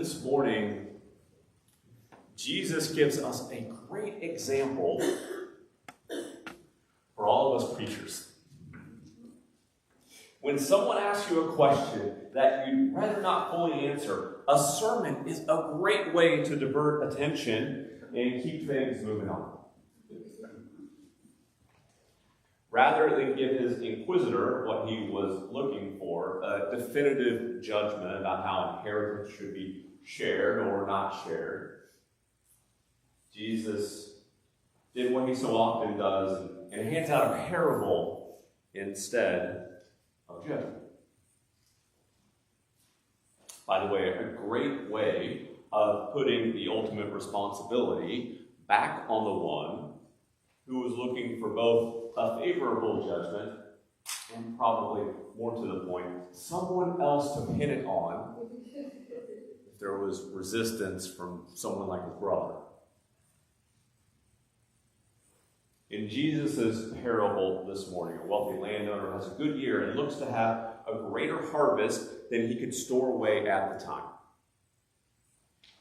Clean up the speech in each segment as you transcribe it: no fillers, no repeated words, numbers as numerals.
This morning, Jesus gives us a great example for all of us preachers. When someone asks you a question that you'd rather not fully answer, a sermon is a great way to divert attention and keep things moving on. Rather than give his inquisitor what he was looking for, a definitive judgment about how inheritance should be shared or not shared, Jesus did what he so often does and hands out a parable instead of judgment. By the way, a great way of putting the ultimate responsibility back on the one who was looking for both a favorable judgment and, probably more to the point, someone else to pin it on if there was resistance from someone like his brother. In Jesus' parable this morning, a wealthy landowner has a good year and looks to have a greater harvest than he could store away at the time.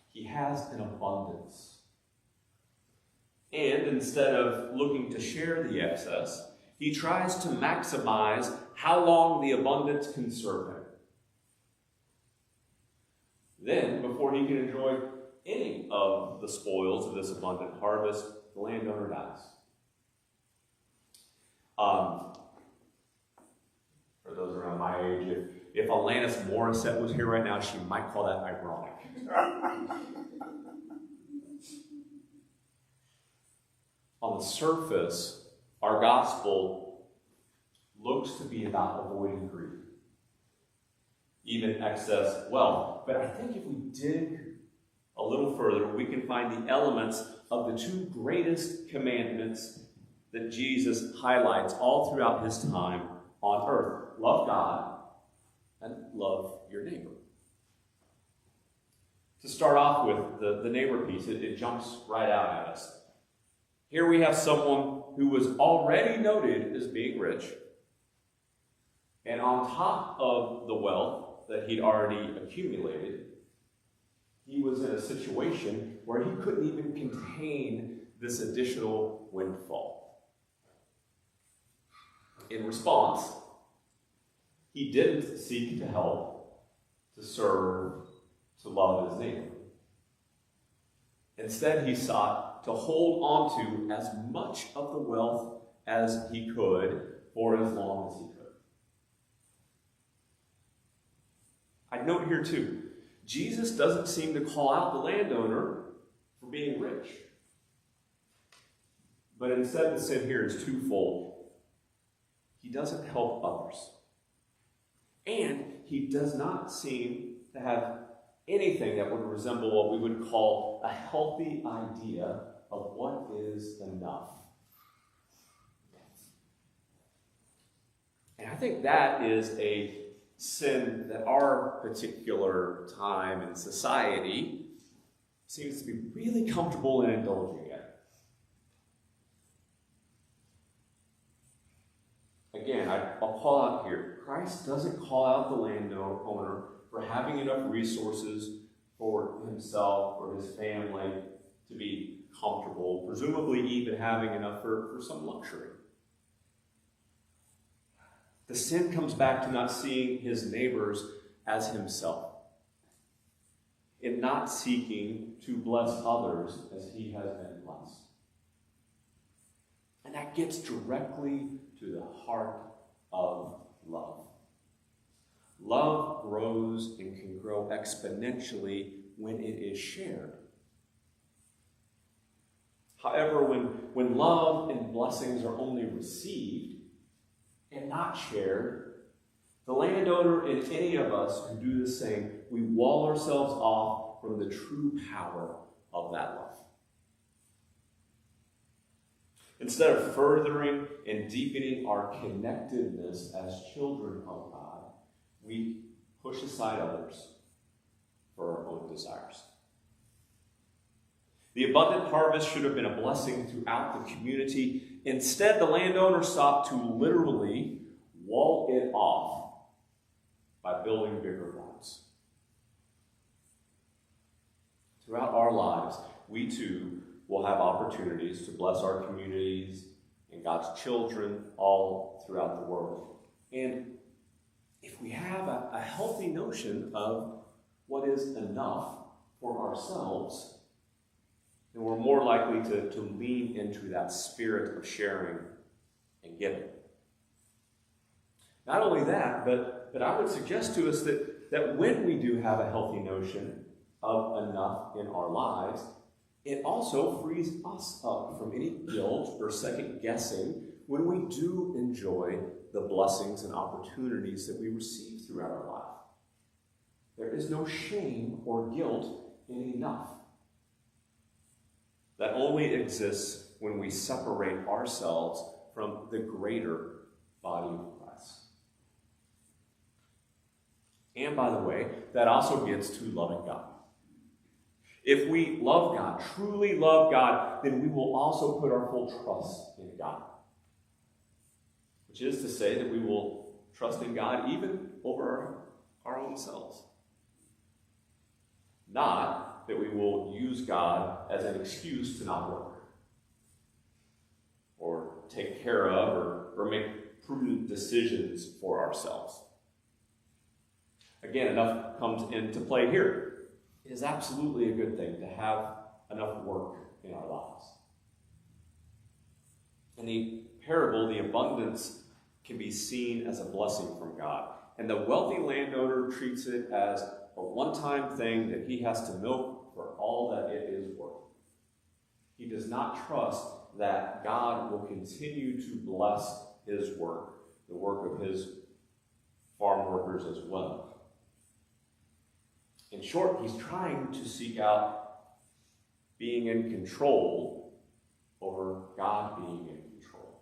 He has an abundance. And instead of looking to share the excess, he tries to maximize how long the abundance can serve him. Then, before he can enjoy any of the spoils of this abundant harvest, the landowner dies. For those around my age, if Alanis Morissette was here right now, she might call that ironic. On the surface, our gospel looks to be about avoiding grief, even excess wealth. But I think if we dig a little further, we can find the elements of the two greatest commandments that Jesus highlights all throughout his time on earth. Love God and love your neighbor. To start off with the neighbor piece, it jumps right out at us. Here we have someone who was already noted as being rich, and on top of the wealth that he'd already accumulated, he was in a situation where he couldn't even contain this additional windfall. In response, he didn't seek to help, to serve, to love his neighbor. Instead, he sought to hold on to as much of the wealth as he could for as long as he could. I'd note here too, Jesus doesn't seem to call out the landowner for being rich. But instead the sin here is twofold. He doesn't help others. And he does not seem to have anything that would resemble what we would call a healthy idea of what is enough. And I think that is a sin that our particular time and society seems to be really comfortable in indulging in. Again, I'll call out here, Christ doesn't call out the landowner for having enough resources for himself or his family to be comfortable, presumably even having enough for some luxury. The sin comes back to not seeing his neighbors as himself, in not seeking to bless others as he has been blessed. And that gets directly to the heart of love. Love grows and can grow exponentially when it is shared. However, when love and blessings are only received and not shared, the landowner and any of us who do the same, we wall ourselves off from the true power of that love. Instead of furthering and deepening our connectedness as children of God, we push aside others for our own desires. The abundant harvest should have been a blessing throughout the community. Instead, the landowner sought to literally wall it off by building bigger barns. throughout our lives, we too will have opportunities to bless our communities and God's children all throughout the world. And if we have a healthy notion of what is enough for ourselves, then we're more likely to lean into that spirit of sharing and giving. Not only that, but I would suggest to us that when we do have a healthy notion of enough in our lives, it also frees us up from any guilt or second guessing when we do enjoy the blessings and opportunities that we receive throughout our life. There is no shame or guilt in enough. That only exists when we separate ourselves from the greater body of Christ. And by the way, that also gets to loving God. If we love God, truly love God, then we will also put our full trust in God. Which is to say that we will trust in God even over our own selves. Not that we will use God as an excuse to not work, or take care of, or make prudent decisions for ourselves. Again, enough comes into play here. It is absolutely a good thing to have enough work in our lives. In the parable, the abundance can be seen as a blessing from God. And the wealthy landowner treats it as a one-time thing that he has to milk for all that it is worth. He does not trust that God will continue to bless his work, the work of his farm workers as well. In short, he's trying to seek out being in control over God being in control.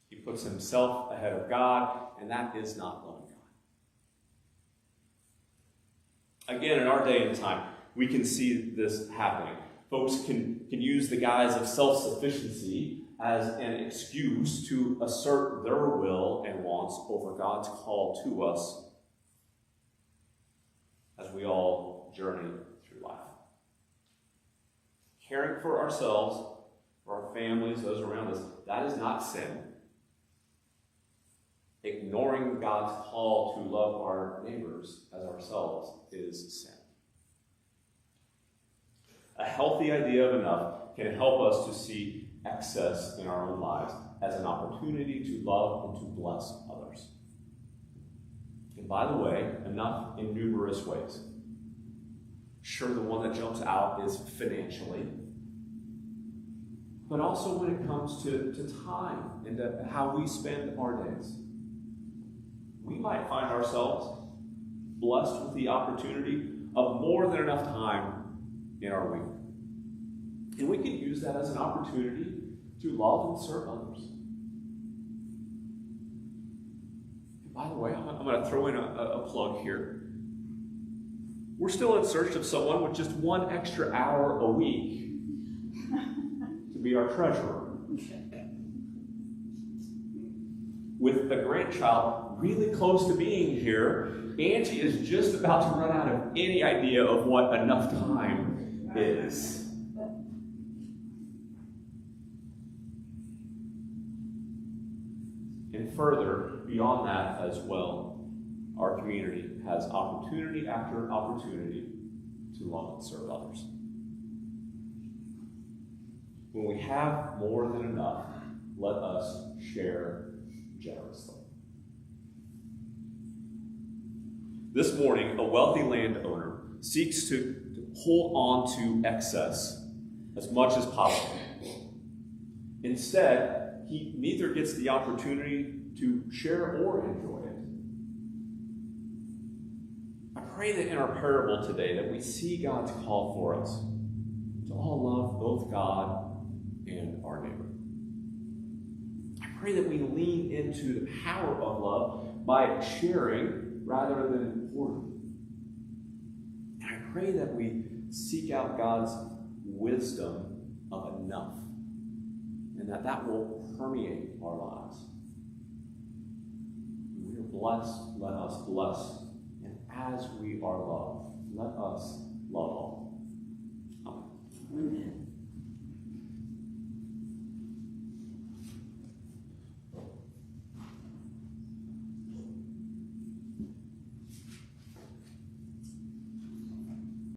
He puts himself ahead of God, and that is not loving God. Again, in our day and time, we can see this happening. Folks can use the guise of self-sufficiency as an excuse to assert their will and wants over God's call to us as we all journey through life. Caring for ourselves, for our families, those around us, that is not sin. Ignoring God's call to love our neighbors as ourselves is sin. A healthy idea of enough can help us to see excess in our own lives as an opportunity to love and to bless others. And by the way, enough in numerous ways. Sure, the one that jumps out is financially, but also when it comes to time and to how we spend our days. We might find ourselves blessed with the opportunity of more than enough time in our week. And we can use that as an opportunity to love and serve others. And by the way, I'm going to throw in a plug here. We're still in search of someone with just one extra hour a week to be our treasurer. With the grandchild really close to being here, Angie is just about to run out of any idea of what enough time is. And further, beyond that as well, our community has opportunity after opportunity to love and serve others. When we have more than enough, let us share generously. This morning, a wealthy landowner seeks to hold on to excess as much as possible. Instead, he neither gets the opportunity to share or enjoy it. I pray that in our parable today that we see God's call for us to all love both God and our neighbor. I pray that we lean into the power of love by sharing rather than hoarding. And I pray that we seek out God's wisdom of enough, and that will permeate our lives. We are blessed, let us bless, and as we are loved,